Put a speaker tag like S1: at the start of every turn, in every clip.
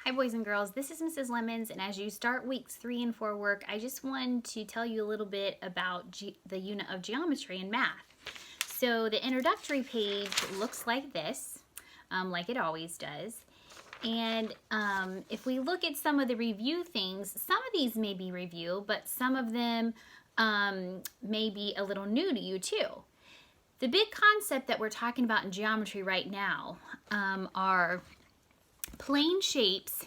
S1: Hi boys and girls, this is Mrs. Lemons, and as you start weeks 3 and 4 work, I just wanted to tell you a little bit about the unit of geometry and math. So the introductory page looks like this, like it always does. And if we look at some of the review things, some of these may be review, but some of them may be a little new to you too. The big concept that we're talking about in geometry right now are plane shapes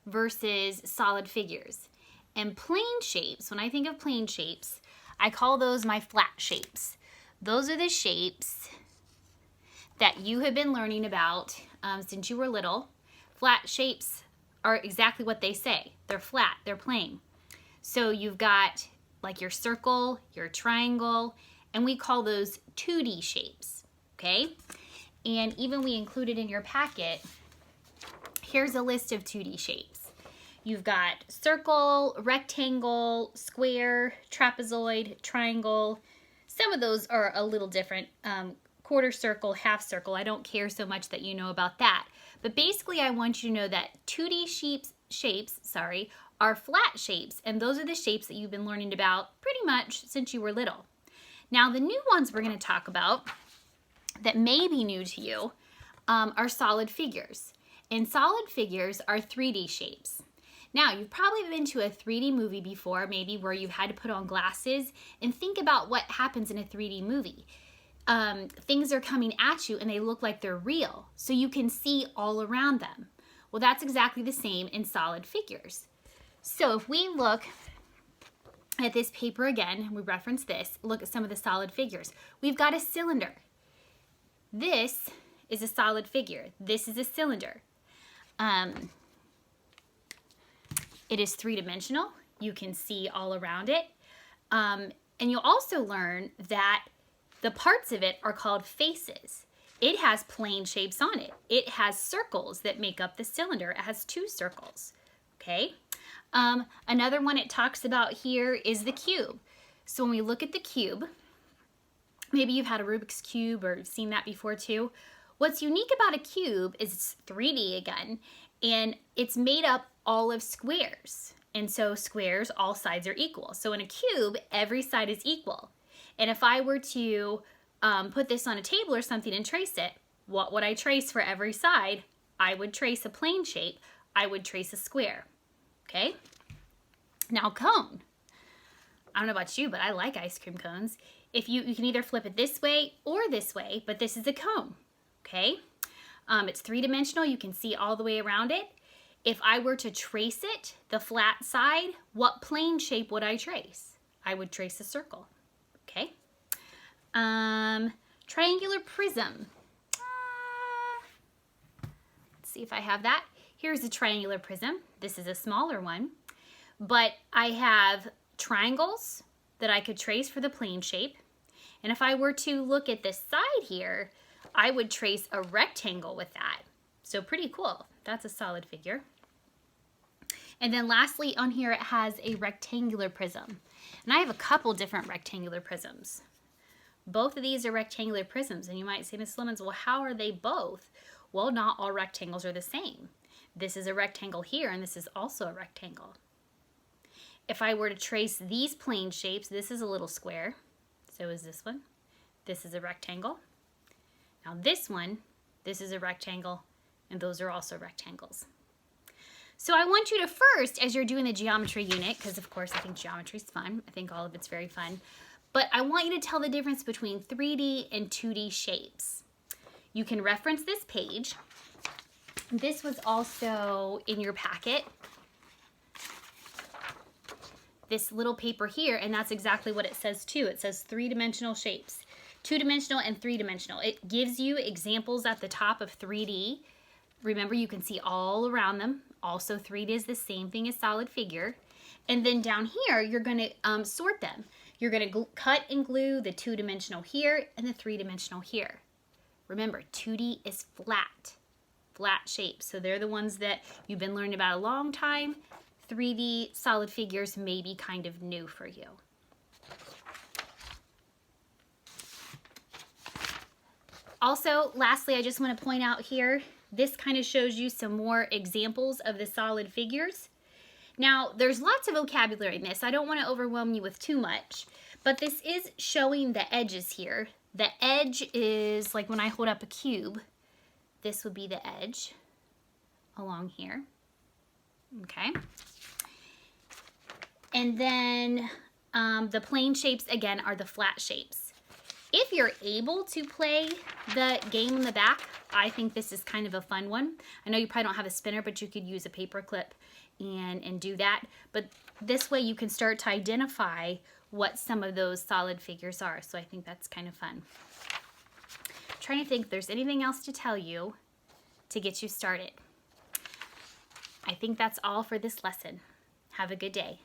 S1: versus solid figures. And plane shapes, when I think of plane shapes, I call those my flat shapes. Those are the shapes that you have been learning about since you were little. Flat shapes are exactly what they say. They're flat, they're plane. So you've got like your circle, your triangle, and we call those 2D shapes, okay? And even we included in your packet, here's a list of 2D shapes. You've got circle, rectangle, square, trapezoid, triangle. Some of those are a little different. Quarter circle, half circle. I don't care so much that you know about that. But basically I want you to know that 2D shapes are flat shapes, and those are the shapes that you've been learning about pretty much since you were little. Now the new ones we're going to talk about that may be new to you are solid figures. And solid figures are 3D shapes. Now, you've probably been to a 3D movie before, maybe where you've had to put on glasses and think about what happens in a 3D movie. Things are coming at you and they look like they're real, so you can see all around them. Well, that's exactly the same in solid figures. So if we look at this paper again, we reference this, look at some of the solid figures. We've got a cylinder. This is a solid figure. This is a cylinder. It is three-dimensional. You can see all around it. And you'll also learn that the parts of it are called faces. It has plane shapes on it. It has circles that make up the cylinder. It has 2 circles, okay? Another one it talks about here is the cube. So when we look at the cube, maybe you've had a Rubik's Cube or seen that before too. What's unique about a cube is it's 3D again, and it's made up all of squares. And so squares, all sides are equal. So in a cube, every side is equal. And if I were to put this on a table or something and trace it, what would I trace for every side? I would trace a plane shape. I would trace a square, okay? Now cone. I don't know about you, but I like ice cream cones. If you can either flip it this way or this way, but this is a cone. Okay, it's three-dimensional. You can see all the way around it. If I were to trace it, the flat side, what plane shape would I trace? I would trace a circle. Okay, triangular prism. Let's see if I have that. Here's a triangular prism. This is a smaller one, but I have triangles that I could trace for the plane shape. And if I were to look at this side here, I would trace a rectangle with that. So pretty cool. That's a solid figure. And then lastly on here, it has a rectangular prism. And I have a couple different rectangular prisms. Both of these are rectangular prisms. And you might say, Ms. Lemons, well, how are they both? Well, not all rectangles are the same. This is a rectangle here, and this is also a rectangle. If I were to trace these plane shapes, this is a little square. So is this one. This is a rectangle. Now this one, this is a rectangle, and those are also rectangles. So I want you to first, as you're doing the geometry unit, because of course I think geometry is fun, I think all of it's very fun, but I want you to tell the difference between 3D and 2D shapes. You can reference this page. This was also in your packet. This little paper here, and that's exactly what it says too. It says 3-dimensional shapes. 2-dimensional and 3-dimensional. It gives you examples at the top of 3D. Remember, you can see all around them. Also, 3D is the same thing as solid figure. And then down here, you're going to sort them. You're going to cut and glue the 2-dimensional here and the 3-dimensional here. Remember, 2D is flat shapes. So they're the ones that you've been learning about a long time. 3D solid figures may be kind of new for you. Also, lastly, I just want to point out here this kind of shows you some more examples of the solid figures. Now, there's lots of vocabulary in this. I don't want to overwhelm you with too much, but this is showing the edges here. The edge is like when I hold up a cube, this would be the edge along here. Okay. And then the plane shapes, again, are the flat shapes. If you're able to play the game in the back, I think this is kind of a fun one. I know you probably don't have a spinner, but you could use a paper clip and do that. But this way you can start to identify what some of those solid figures are. So I think that's kind of fun. I'm trying to think if there's anything else to tell you to get you started. I think that's all for this lesson. Have a good day.